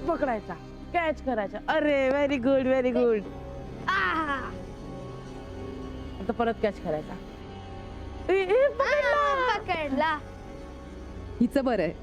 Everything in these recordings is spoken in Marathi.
पकडायचा, कॅच करायचा. अरे व्हेरी गुड व्हेरी गुड. आता परत कॅच करायचा. पकडला. हिचं बरं आहे,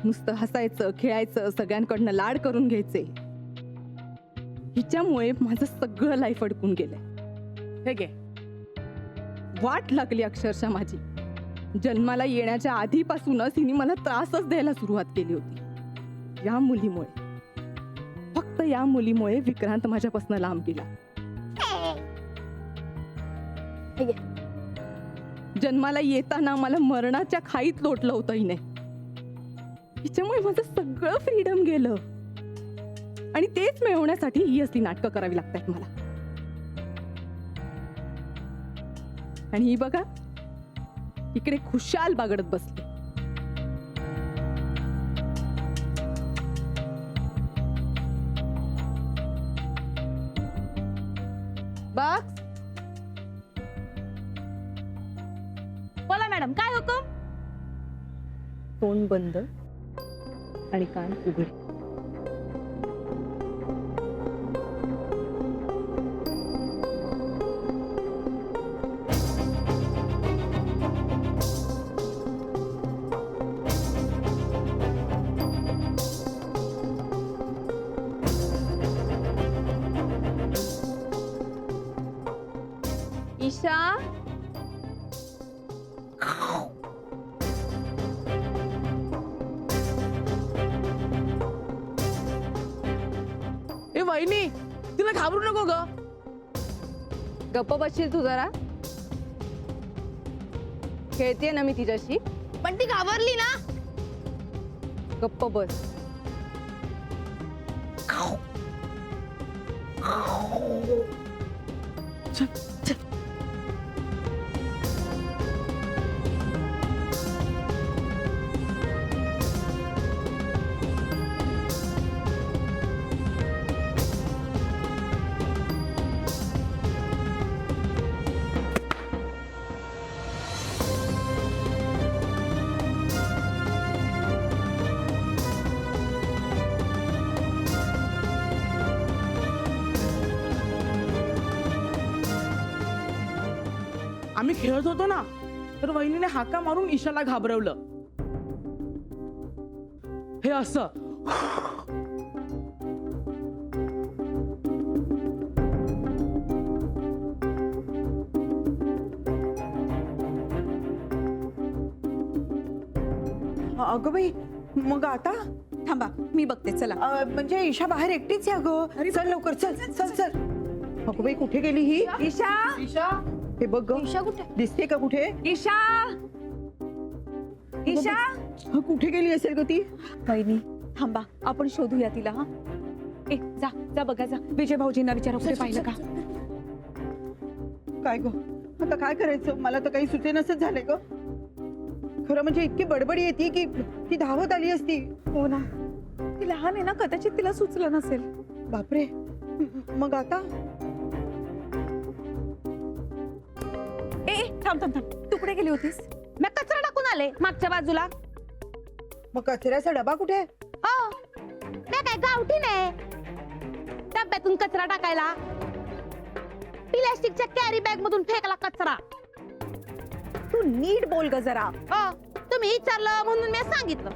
नुसतं हसायचं खेळायचं, सगळ्यांकडनं लाड करून घ्यायचे. हिच्यामुळे माझं सगळं लाईफ अडकून गेलंय. हे घे. वाट लागली अक्षरशः माझी. जन्माला येण्याच्या आधीपासूनच हिने मला त्रासच द्यायला सुरुवात केली होती. या मुलीमुळे, फक्त या मुलीमुळे विक्रांत माझ्यापासून लांब गेला. जन्माला येताना मला मरणाच्या खाईत लोटलं होतं हिने. हिच्यामुळे माझं सगळं फ्रीडम गेलं आणि तेच मिळवण्यासाठी ही असली नाटकं करावी लागतात मला. आणि ही बघा इकडे खुशाल बागडत बसली. बघ, बोला मॅडम, काय हुकूम? तोंड बंद आणि कान उघडे. ईशा, ए वहिनी, तिला घाबरू नको ग. गप्प बसशील तू जरा. खेळतेय ना मी तिच्याशी. पण ती घाबरली ना. गप्प बस. आम्ही खेळत होतो ना, तर वहिनीने हाका मारून ईशाला घाबरवलं. हे असं. अगं बाई, मग आता थांबा, मी बघते. चला. म्हणजे ईशा बाहेर एकटीच आहे अगं. चल लवकर, चल चल चल. अगं बाई, कुठे गेली ही? ईशा, ईशा, हे बघ गं. ईशा कुठे? दिसते का कुठे? ईशा, ईशा. हा, कुठे गेली असेल ग ती? वहिनी थांबा, आपण शोधूया तिला. हा, ए जा जा बघा, जा. विजय भाऊजींना विचारा कुठे पाहिलं का. काय ग, आता काय करायचं? मला तर काही सुचेनासच झाले ग. खरं म्हणजे इतकी बडबडी येते की ती धावत आली असती. हो ना, ती लहान आहे ना, कदाचित तिला सुचलं नसेल. बापरे, मग आता? ए थांब थांब थांब, तू कुठे गेली होतीस? मी कचरा टाकून आले मागच्या बाजूला. मग कचऱ्याचा डबा कुठे? हो, मी काय गावठी नाही डब्यातून कचरा टाकायला. प्लास्टिकच्या कॅरी बॅग मधून फेकला कचरा. तू नीट बोल ग जरा. हो, तुम्ही विचारलं म्हणून मी सांगितलं.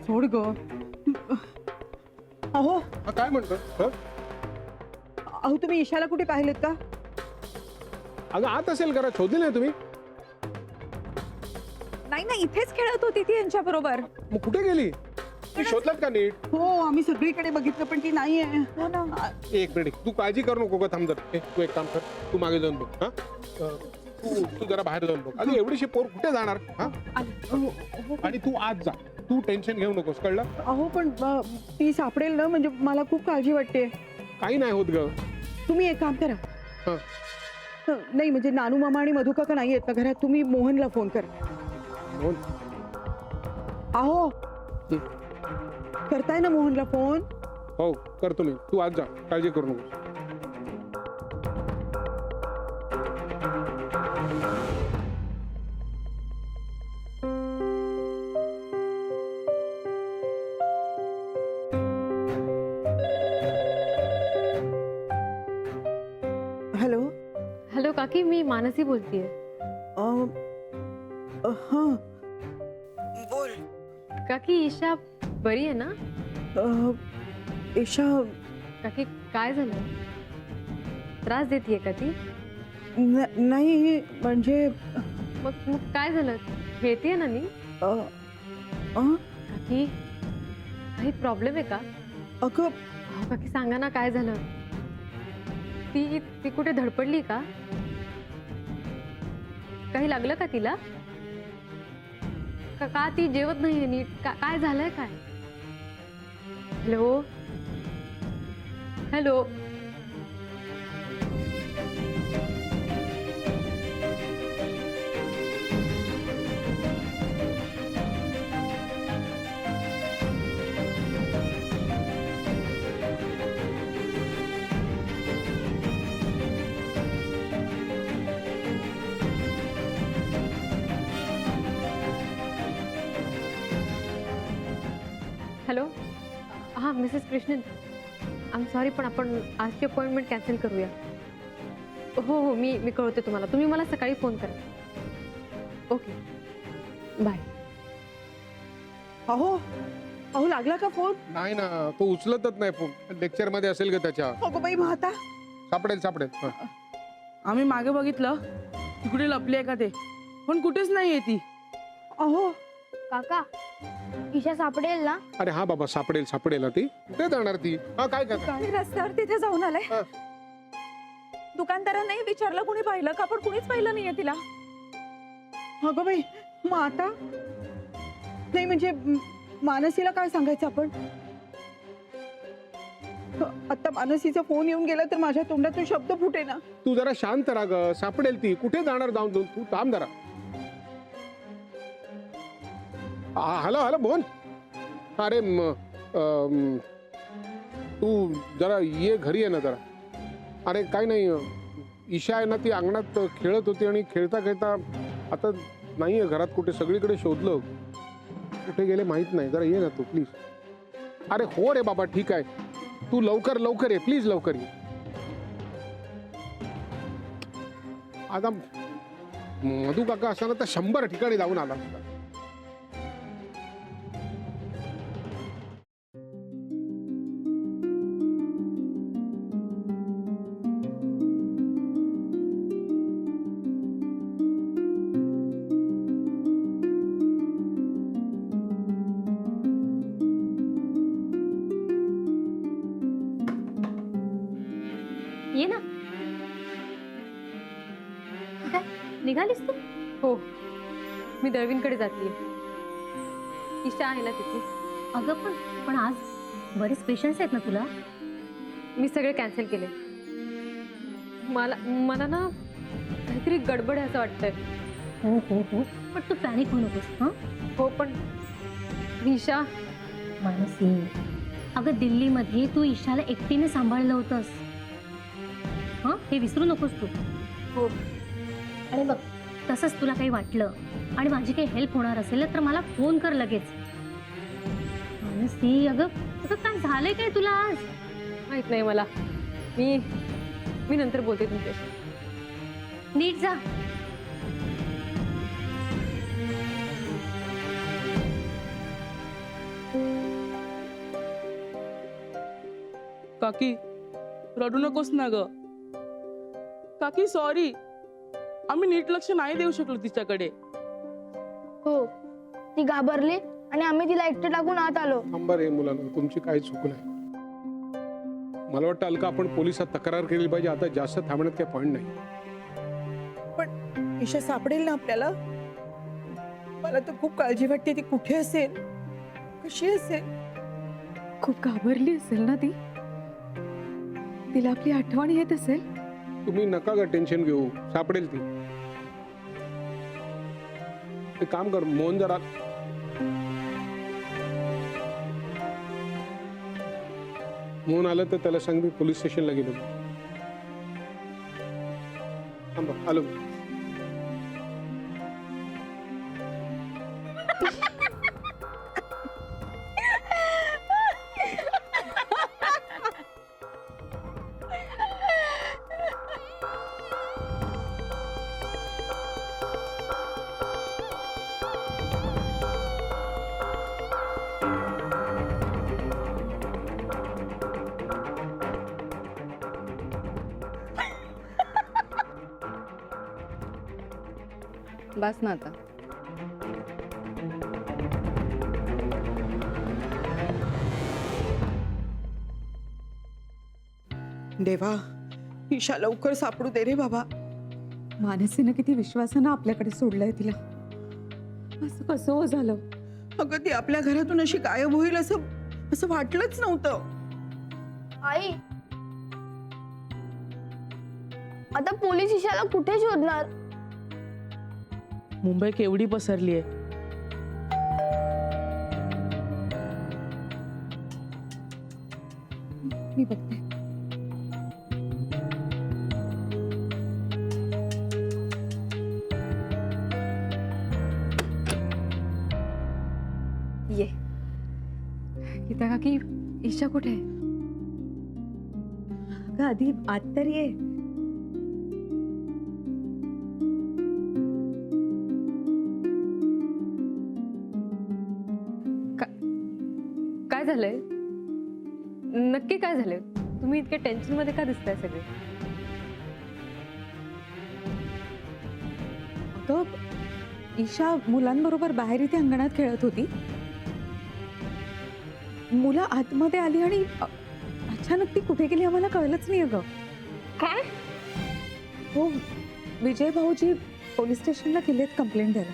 सोड ग. अहो काय म्हणतो? अहो, तुम्ही ईशाला कुठे पाहिलेत का? अगं आत असेल, करा शोधली नाही तुम्ही? नाही ना, इथेच खेळत होती ती यांच्या बरोबर. मग कुठे गेली? ती शोधलात का नीट? हो, आम्ही सगळीकडे बघितलं पण ती नाहीये. हो ना. एक मिनिट, तू काळजी करू नको ग. थांब जरा. तू एक काम कर, तू मागे जाऊन बघ. हा, तू तू जरा बाहेर जाऊन बघ. अगं एवढीशी पोर कुठे जाणार? हा, आणि तू आज जा. तू टेन्शन घेऊ नकोस, कळलं? अहो पण ती सापडेल ना, म्हणजे मला खूप काळजी वाटते. काही नाही होत ग. तुम्ही एक काम करा. हा. नाही म्हणजे नानू मामा आणि मधु काका नाही आहेत ना घरात, तुम्ही मोहनला फोन करा. मोहन? अहो, करताय ना मोहनला फोन? हो करतो मी. तू आज जा, काळजी करू नको. मी मानसी बोलतीये. हा बोल. काकी ईशा बरी आहे ना? ईशा काकी काय झालं? त्रास देतीये का ती? नाही म्हणजे मग मग काय झालं? खेळतीये ना नी? काकी काही प्रॉब्लेम आहे का? अगं अहो, काकी सांगा ना काय झालं? ती ती कुठे धडपडली का? काही लागलं का तिला? का ती जेवत नाहीये नीट? काय झालंय काय? Hello hello. हॅलो हां Mrs Krishnan, I am sorry पण आपण आजची अपॉइंटमेंट कॅन्सल करूया. हो हो मी कळवते तुम्हाला. तुम्ही मला सकाळी फोन करा. Okay bye. अहो अहो लागला का फोन? नाही ना, तो उचलतच नाही फोन. लेक्चर मध्ये असेल का त्याच्या? अगं बाई मग आता सापडेल सापडेल. आम्ही मागे बघितलं तिकडे लपली आहे का ते, पण कुठेच नाहीये ती. अहो काका ईशा सापडेल ना? अरे हा बाबा, सापडेल सापडेल. ती कुठे जाणार ती? हा काय करता? रस्त्यावर तिथे जाऊन आलाय. हा. दुकानदारांनाही विचारलं, कुणी पाहिलं का? पण कुणीच पाहिलं नाहीये तिला. अगं बाई मग आता नाही म्हणजे मानसीला काय सांगायचं आपण? आता मानसीचा फोन येऊन गेला तर माझ्या तोंडातून शब्द फुटे ना. तू जरा शांत राहा ग. सापडेल ती. कुठे जाणार जाऊन? तू थांब जरा. हॅलो हॅलो बोल. अरे तू जरा ये घरी आहे ना जरा. अरे काय नाही, ईशा आहे ना, ती अंगणात खेळत होती आणि खेळता खेळता आता नाहीये घरात कुठे. सगळीकडे शोधलं, कुठे गेले माहित नाही. जरा ये ना तू प्लीज. अरे हो रे बाबा ठीक आहे. तू लवकर लवकर ये प्लीज, लवकर ये. आता मधू काका असताना तर 100 ठिकाणी जाऊन आला. ये ना. काय निघालीस तू? हो मी दळवींकडे जातीये. ईशा आहे ना तिथे. अगं पण आज बरेच पेशंट्स आहेत ना तुला? मी सगळे कॅन्सल केले. मला ना काहीतरी गडबड आहे असं वाटतंय. हो हो हो पण तू पॅनिक होऊ नकोस. हां हो पण ईशा. मानसी अगं दिल्लीमध्ये तू ईशाला एकटीने सांभाळलं होतंस. हां हे विसरू नकोस तू. हो आणि बघ तसंच तुला काही वाटलं आणि माझी काही हेल्प होणार असेल तर मला फोन कर लगेच. मानसी अगं काय झालंय काय तुला आज? माहित नाही मला. मी नंतर बोलते तुमच्याशी. नीट जा. काकी रडू नकोस ना ग. काकी सॉरी, आम्ही नीट लक्ष नाही देऊ शकलो तिच्याकडे. हो ती घाबरली आणि आम्ही तिला एकटं टाकून आत आलो. नंबर आहे मुलांना, तुमची काही चूक नाही. मला वाटतं अलका आपण पोलिसात तक्रार केली पाहिजे. आता जास्त थांबण्यात काही पॉईंट नाही. पण ईशा सापडेल ना आपल्याला? मला तर खूप काळजी वाटते. ती कुठे असेल, कशी असेल? खूप घाबरली असेल ना ती. तिला आपली आठवण येत असेल. तुम्ही नका ग टेन्शन घेऊ. सापडेल ती. एक काम कर मोहन, जरा मोहन आलं तर त्याला सांग मी पोलीस स्टेशनला गेलो. थांबा आलो. बस ना आता. देवा, ईशा लवकर सापडू दे रे बाबा. मानसीनं किती विश्वासानं आपल्याकडे सोडलंय तिला. असं कसं हो झालं? अगं ती आपल्या घरातून अशी गायब होईल असं असं वाटलंच नव्हतं. आई, आता पोलीस ईशाला कुठे शोधणार? मुंबई केवढी पसरली आहे. मी बघते. ये गीता काकी, ईशा कुठे आहे? अगं आधी आत तर ये. काय झालंय? नक्की काय झालंय? तुम्ही इतके टेन्शन मध्ये का दिसताय सगळे? अगं ईशा मुलांबरोबर बाहेर इथे अंगणात खेळत होती. मुलं आतमध्ये आली आणि अचानक ती कुठे गेली आम्हाला कळलंच नाही. अगं काय? हो, विजय भाऊजी पोलीस स्टेशनला गेलेत कंप्लेंट द्यायला.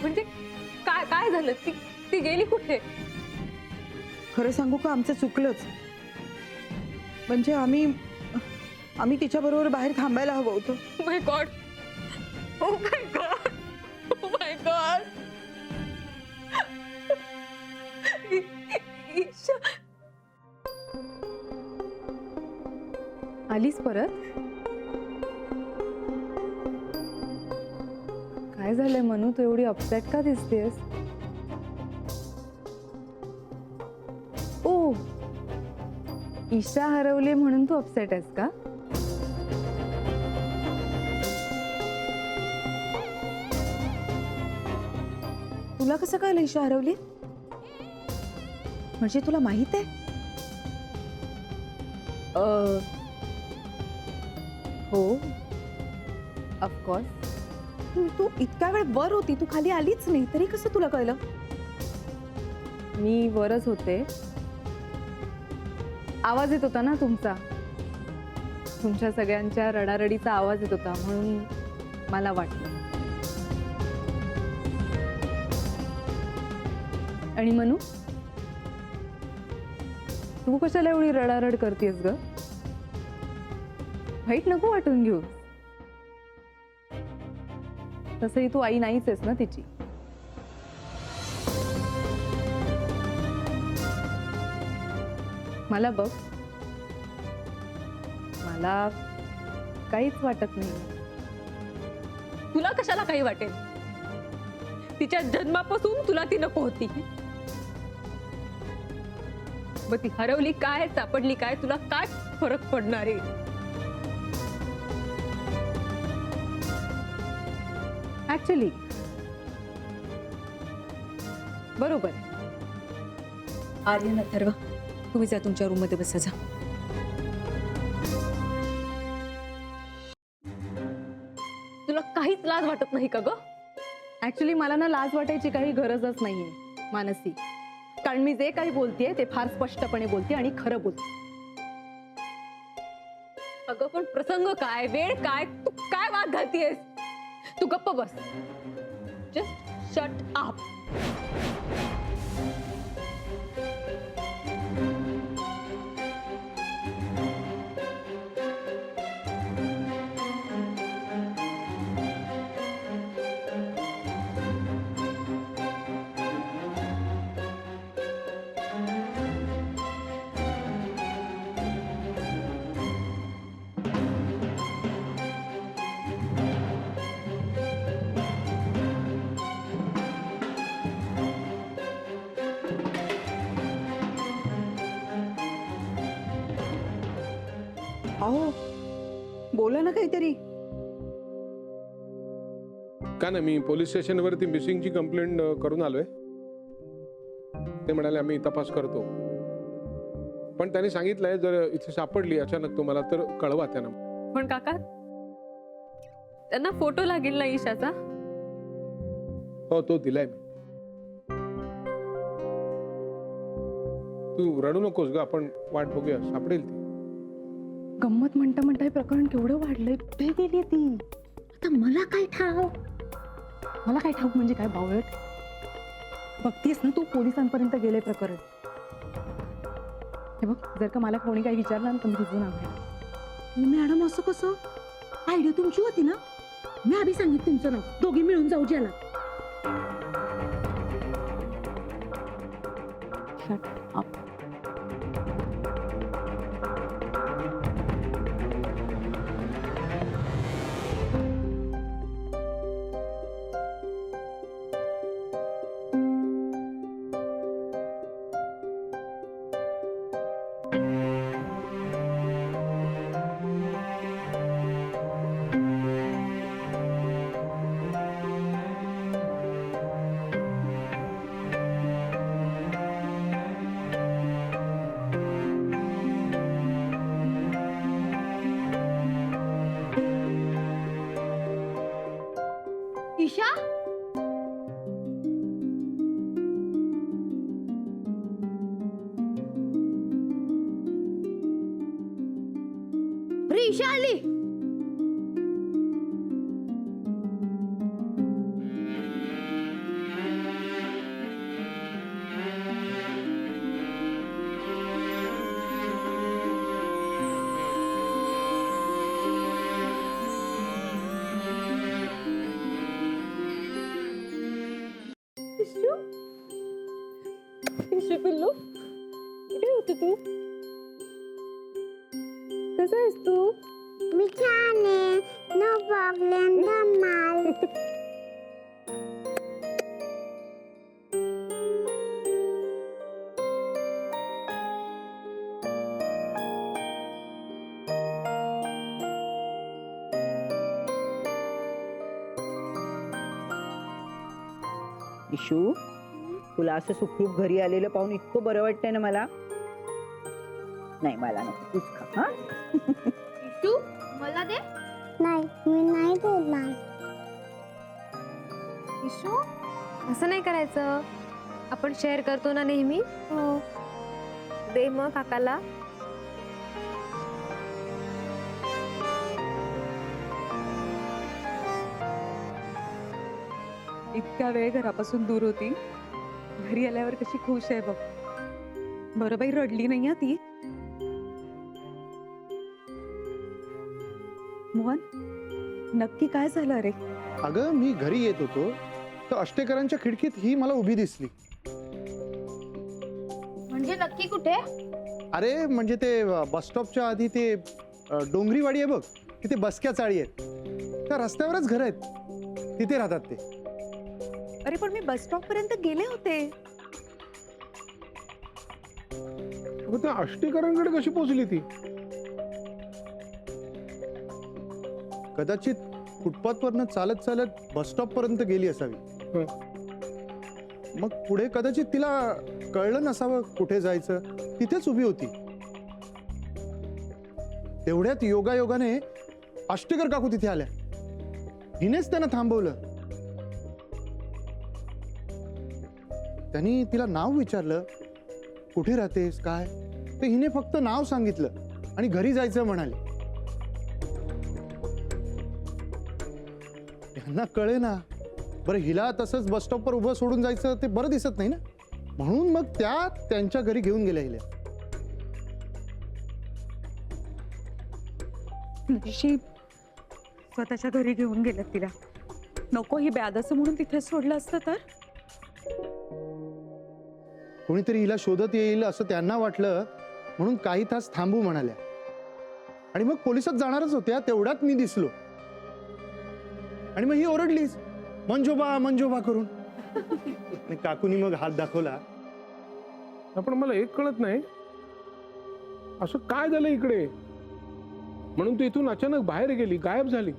म्हणजे काय काय झालं? ती गेली कुठे? खरं सांगू का, आमचं चुकलंच. म्हणजे आम्ही तिच्या बरोबर बाहेर थांबायला हवं होतं. My God, oh my God, oh my God. Isha आलीस परत? काय झालंय मनू, तू एवढी अपसेट का दिसतेस? ओ, ईशा हरवली म्हणून तू अपसेट आहेस का? तुला कसं कळलं ईशा हरवली? म्हणजे तुला माहित आहे? हो, ऑफकोर्स. तू इतक्या वेळ वर होती, तू खाली आलीच नाही, तरी कसं तुला कळलं? मी वरच होते. आवाज येत होता ना तुमचा, तुमच्या सगळ्यांच्या रडारडीचा आवाज येत होता, म्हणून मला वाटलं. आणि मनू, तू कशाला एवढी रडारड करतेस ग? वाईट नको वाटून घेऊ. तसंही तू आई नाहीच आहेस ना तिची. मला बघ, मला काहीच वाटत नाही. तुला कशाला काही वाटेल? तिच्या जन्मापासून तुला ती नको होती. मग ती हरवली काय, सापडली काय, तुला काय फरक पडणार आहे? ऍक्च्युली बरोबर. आर्यन, अथर्व, तुम्ही जा तुमच्या रूम मध्ये बसा. जा. तुला काहीच लाज वाटत नाही का ग? ऍक्च्युली मला ना लाज वाटायची काही गरजच नाहीये मानसी. कारण मी जे काही बोलतेय ते फार स्पष्टपणे बोलते आणि खरं बोलते. अगं पण प्रसंग काय, वेळ काय, तू काय वाद घालतीयस? तू गप्प बस. Just shut up. अहो, बोला ना काहीतरी. का ना, मी पोलीस स्टेशनवरती मिसिंगची कंप्लेंट करून आलोय. ते म्हणाले आम्ही तपास करतो, पण त्यांनी सांगितलंय जर इथे सापडली अचानक तुम्हाला तर कळवा त्यांना. पण काका, त्यांना फोटो लागेल ना ईशाचा? हो, तो दिलाय मी. तू रडू नकोस ग, आपण वाट बघूया, सापडेल ती. गंमत म्हणता म्हणता हे प्रकरण केवढं वाढलंय. कुठे गेली ती? आता मला काय ठाव? मला काय ठाऊक म्हणजे काय बावळट? बघतीयस ना तू, पोलिसांपर्यंत गेले प्रकरण. हे बघ, जर का मला कोणी काही विचारलं ना तर मी तुझं नाव घेणार. मॅडम असं कसं? आयडिया तुमची होती ना? मी आधी सांगितलं तुमचं नाव, दोघी मिळून जाऊ ज्याला. Shut up. ईशा, अरे ईशा आली. ईशू पिल्लू, कुठे होती तू? कसं आहेस तू? मी छान आहे. नो प्रॉब्लेम धमाल. इशू, तुला असं सुखरूप घरी आलेलं पाहून इतकं बरं वाटतंय ना मला. नाही, मला नको, तूच खा. हा, ईशू, मला दे. नाही, मी नाही देणार. ईशू, असं नाही करायचं. आपण शेअर करतो ना नेहमी. हो. दे मग काकाला. इतका वेळ घरापासून दूर होती, घरी आल्यावर कशी खुश आहे बघ. बरं बाई, रडली नाही ती. मोहन, नक्की काय झालं रे? अगं, मी घरी येत होतो तर अष्टेकरांच्या खिडकीत ही मला उभी दिसली. म्हणजे नक्की कुठे? अरे म्हणजे ते बस स्टॉपच्या आधी ते डोंगरीवाडी आहे बघ, तिथे बसक्या चाळी आहेत, त्या रस्त्यावरच घर आहेत, तिथे राहतात ते. अरे पण मी बस स्टॉप पर्यंत गेले होते. अगं, त्या अष्टेकरांकडे कशी पोहोचली ती? कदाचित फुटपाथवरनं चालत चालत बस स्टॉप पर्यंत गेली असावी. मग पुढे कदाचित तिला कळलं नसावं कुठे जायचं, तिथेच उभी होती. तेवढ्यात योगायोगाने अष्टेकर काकू तिथे आल्या. हिनेच त्यांना थांबवलं. त्यांनी तिला नाव विचारलं, कुठे राहतेस काय, तर हिने फक्त नाव सांगितलं आणि घरी जायचं म्हणाले. यांना कळे ना, बरं हिला तसंच बस स्टॉपवर उभं सोडून जायचं ते बरं दिसत नाही ना, म्हणून मग त्या त्यांच्या घरी घेऊन गेल्या हिला. नशीब स्वतःच्या घरी घेऊन गेलं तिला. नको ही ब्याद असं म्हणून तिथेच सोडलं असतं तर. कोणीतरी हिला शोधत येईल असं त्यांना वाटलं, म्हणून काही तास थांबू म्हणाल्या. आणि मग पोलिसात जाणारच होत्या, तेवढ्यात मी दिसलो आणि मग ही ओरडलीच, मंजोबा मंजोबा करून. आणि काकूनी मग हात दाखवला. पण मला एक कळत नाही, असं काय झालं इकडे म्हणून तू इथून अचानक बाहेर गेली, गायब झाली.